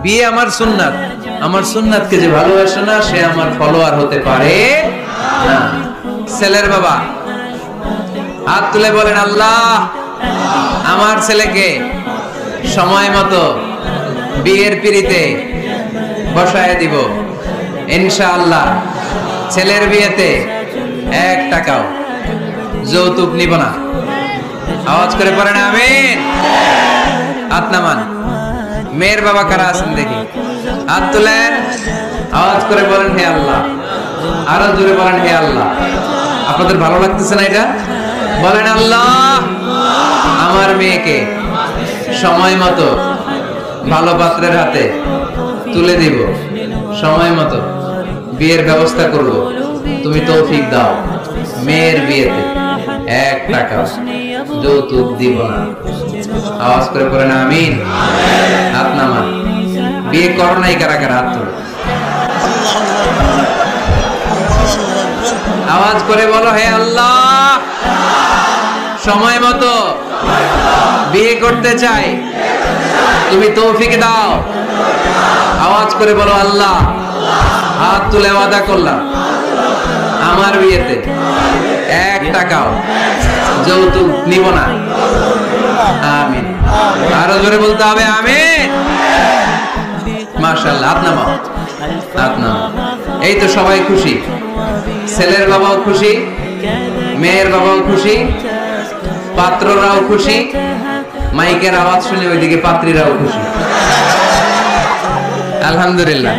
বিয়ে আমার সুন্নাত, আমার সুন্নাতকে যে ভালোবাসে না সে আমার ফলোয়ার হতে পারে না। ছেলের বাবা হাত তুলে বলেন, আল্লাহ আমার ছেলেকে সময় মতো বিয়ের পিড়িতে বসায় দিব ইনশাআল্লাহ। ছেলের বিয়েতে 1 টাকাও যৌতুক নিব না। আওয়াজ করে পড়েন আমিন। হাত নামান। মেয়ের বাবা কারা আছেন দেখি, হাত তুলেন, আওয়াজ করে বলেন হে আল্লাহ। আরো জোরে বলেন হে আল্লাহ। আপনাদের ভালো লাগতেছে না এটা? বলেন আল্লাহ আমার মেয়েকে সময় মতো ভালো পাত্রের হাতে তুলে দিব, সময় মতো বিয়ের ব্যবস্থা করব, তুমি তৌফিক দাও। মেয়ের বিয়েতে 1 টাকা যৌতুক দিব না। আওয়াজ করে পড়েন আমিন। হাত নামান। বিয়ে করো নাই কারা কারা? হাত তোলো। আওয়াজ করে বলো হে আল্লাহ সময় মতো বিয়ে করতে চাই, তুমি তৌফিক দাও। আওয়াজ করে বলো আল্লাহ হাত তুলে ওয়াদা করলাম আমার বিয়েতে 1 টাকাও যৌতুক নিব না। আমিন। আরো জোরে বলতে হবে আমিন। মাশাআল্লাহ। হাত নামাও, হাত নামাও। এই তো সবাই খুশি, ছেলের বাবাও খুশি, মেয়ের বাবাও খুশি, পাত্ররাও খুশি। মাইকের আওয়াজ শুনে ওইদিকে পাত্রীরাও খুশি। আলহামদুলিল্লাহ।